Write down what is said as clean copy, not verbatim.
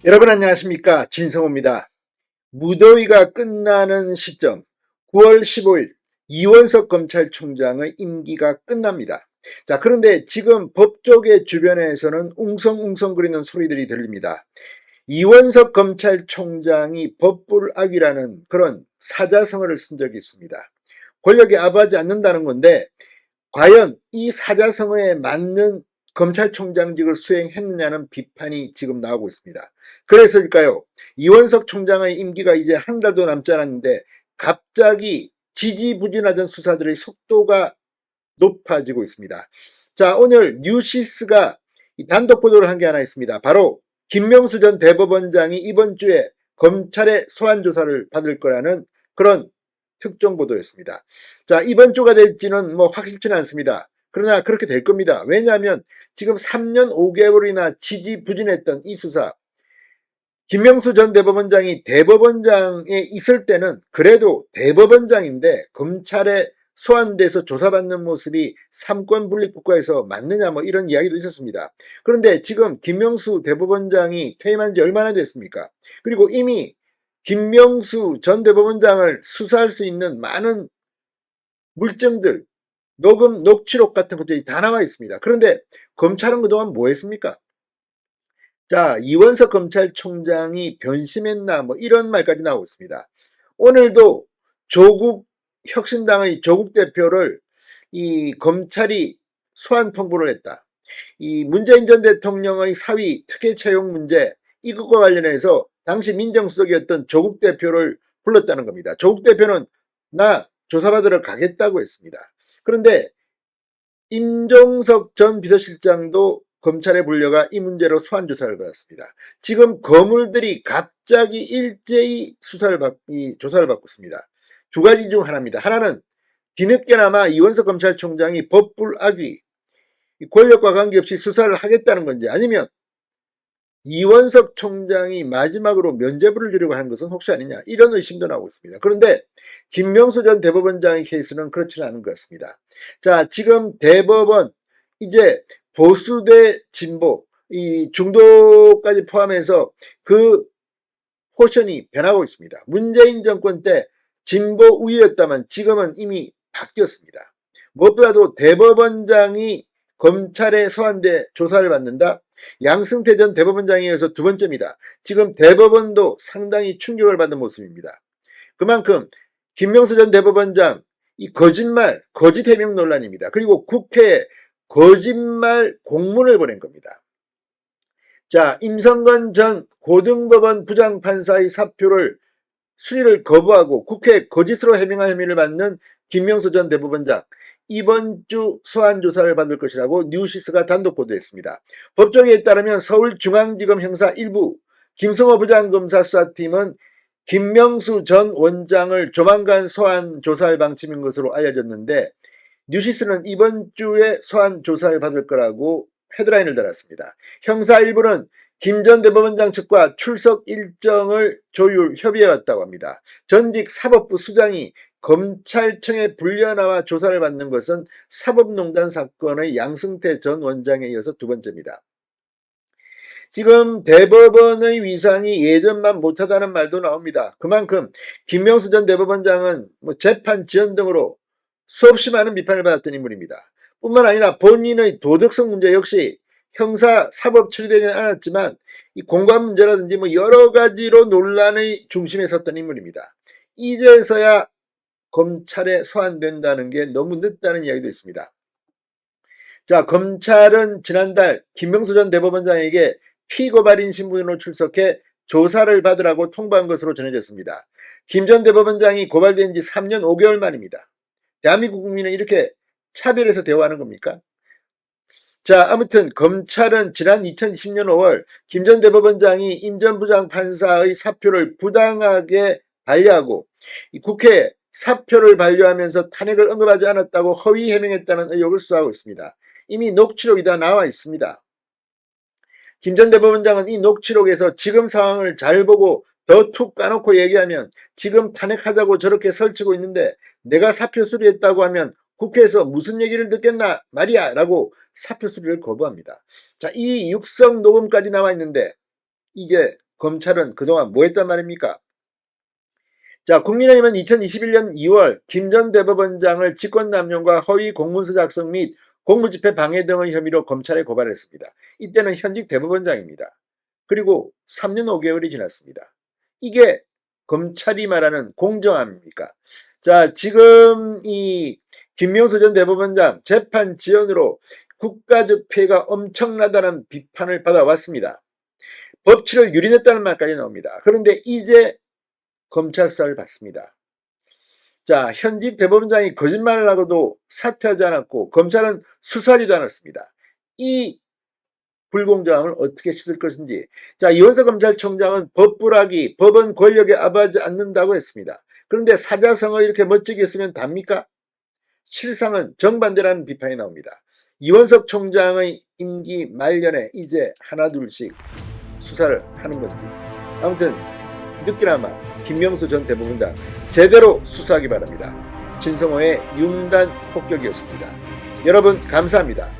여러분 안녕하십니까, 진성호입니다. 무더위가 끝나는 시점 9월 15일 이원석 검찰총장의 임기가 끝납니다. 자, 그런데 지금 법조계 주변에서는 웅성웅성거리는 소리들이 들립니다. 이원석 검찰총장이 법불악이라는 그런 사자성어를 쓴 적이 있습니다. 권력에 아부하지 않는다는 건데 과연 이 사자성어에 맞는 검찰총장직을 수행했느냐는 비판이 지금 나오고 있습니다. 그래서일까요? 이원석 총장의 임기가 이제 한 달도 남지 않았는데 갑자기 지지부진하던 수사들의 속도가 높아지고 있습니다. 자, 오늘 뉴시스가 단독 보도를 한 게 하나 있습니다. 바로 김명수 전 대법원장이 이번 주에 검찰의 소환 조사를 받을 거라는 그런 특종 보도였습니다. 자, 이번 주가 될지는 뭐 확실치는 않습니다. 그러나 그렇게 될 겁니다. 왜냐하면 지금 3년 5개월이나 지지부진했던 이 수사, 김명수 전 대법원장이 대법원장에 있을 때는 그래도 대법원장인데 검찰에 소환돼서 조사받는 모습이 삼권 분립 국가에서 맞느냐 뭐 이런 이야기도 있었습니다. 그런데 지금 김명수 대법원장이 퇴임한 지 얼마나 됐습니까? 그리고 이미 김명수 전 대법원장을 수사할 수 있는 많은 물증들, 녹음, 녹취록 같은 것들이 다 나와 있습니다. 그런데 검찰은 그동안 뭐 했습니까? 자, 이원석 검찰총장이 변심했나 뭐 이런 말까지 나오고 있습니다. 오늘도 조국 혁신당의 조국 대표를 이 검찰이 소환 통보를 했다. 이 문재인 전 대통령의 사위 특혜 채용 문제 이것과 관련해서 당시 민정수석이었던 조국 대표를 불렀다는 겁니다. 조국 대표는 나 조사받으러 가겠다고 했습니다. 그런데 임종석 전 비서실장도 검찰에 불려가 이 문제로 소환 조사를 받았습니다. 지금 거물들이 갑자기 일제히 조사를 받고 있습니다. 두 가지 중 하나입니다. 하나는 뒤늦게나마 이원석 검찰총장이 법불악위 권력과 관계없이 수사를 하겠다는 건지, 아니면 이원석 총장이 마지막으로 면죄부를 주려고 하는 것은 혹시 아니냐, 이런 의심도 나오고 있습니다. 그런데 김명수 전 대법원장의 케이스는 그렇지는 않은 것 같습니다. 자, 지금 대법원 이제 보수 대 진보 이 중도까지 포함해서 그 포션이 변하고 있습니다. 문재인 정권 때 진보 우위였다면 지금은 이미 바뀌었습니다. 무엇보다도 대법원장이 검찰에 소환돼 조사를 받는다. 양승태 전 대법원장에 의해서 두 번째입니다. 지금 대법원도 상당히 충격을 받는 모습입니다. 그만큼 김명수 전 대법원장 이 거짓말, 거짓 해명 논란입니다. 그리고 국회에 거짓말 공문을 보낸 겁니다. 자, 임성건 전 고등법원 부장판사의 사표를 수리를 거부하고 국회 거짓으로 해명한 혐의를 받는 김명수 전 대법원장, 이번 주 소환 조사를 받을 것이라고 뉴시스가 단독 보도했습니다. 법조계에 따르면 서울중앙지검 형사 1부 김성호 부장검사 수사팀은 김명수 전 원장을 조만간 소환 조사할 방침인 것으로 알려졌는데, 뉴시스는 이번 주에 소환 조사를 받을 거라고 헤드라인을 달았습니다. 형사 1부는 김 전 대법원장 측과 출석 일정을 조율 협의해왔다고 합니다. 전직 사법부 수장이 검찰청에 불려나와 조사를 받는 것은 사법농단 사건의 양승태 전 원장에 이어서 두 번째입니다. 지금 대법원의 위상이 예전만 못하다는 말도 나옵니다. 그만큼 김명수 전 대법원장은 재판 지연 등으로 수없이 많은 비판을 받았던 인물입니다. 뿐만 아니라 본인의 도덕성 문제 역시 형사 사법 처리되지는 않았지만 이 공관 문제라든지 여러 가지로 논란의 중심에 섰던 인물입니다. 이제서야 검찰에 소환된다는 게 너무 늦다는 이야기도 있습니다. 자, 검찰은 지난달 김명수 전 대법원장에게 피고발인 신분으로 출석해 조사를 받으라고 통보한 것으로 전해졌습니다. 김 전 대법원장이 고발된 지 3년 5개월 만입니다. 대한민국 국민은 이렇게 차별해서 대우하는 겁니까? 자, 아무튼 검찰은 지난 2010년 5월 김 전 대법원장이 임 전 부장판사의 사표를 부당하게 반려하고 국회에 사표를 반려하면서 탄핵을 언급하지 않았다고 허위 해명했다는 의혹을 수사하고 있습니다. 이미 녹취록이 다 나와 있습니다. 김 전 대법원장은 이 녹취록에서 지금 상황을 잘 보고 더 툭 까놓고 얘기하면 지금 탄핵하자고 저렇게 설치고 있는데 내가 사표 수리했다고 하면 국회에서 무슨 얘기를 듣겠나 말이야 라고 사표 수리를 거부합니다. 자, 이 육성 녹음까지 나와 있는데 이게 검찰은 그동안 뭐 했단 말입니까? 자, 국민의힘은 2021년 2월 김 전 대법원장을 직권남용과 허위 공문서 작성 및 공무집행 방해 등의 혐의로 검찰에 고발했습니다. 이때는 현직 대법원장입니다. 그리고 3년 5개월이 지났습니다. 이게 검찰이 말하는 공정함입니까? 자, 지금 이 김명수 전 대법원장 재판 지연으로 국가적 피해가 엄청나다는 비판을 받아왔습니다. 법치를 유린했다는 말까지 나옵니다. 그런데 이제 검찰 수사를 받습니다. 자, 현직 대법원장이 거짓말을 하고도 사퇴하지 않았고 검찰은 수사하지도 않았습니다. 이 불공정함을 어떻게 씻을 것인지. 자, 이원석 검찰총장은 법부락이 법은 권력에 압하지 않는다고 했습니다. 그런데 사자성어 이렇게 멋지게 쓰면 답니까? 실상은 정반대라는 비판이 나옵니다. 이원석 총장의 임기 말년에 이제 하나둘씩 수사를 하는 건지. 아무튼 늦게나마 김명수 전 대법원장 제대로 수사하기 바랍니다. 진성호의 융단 폭격이었습니다. 여러분 감사합니다.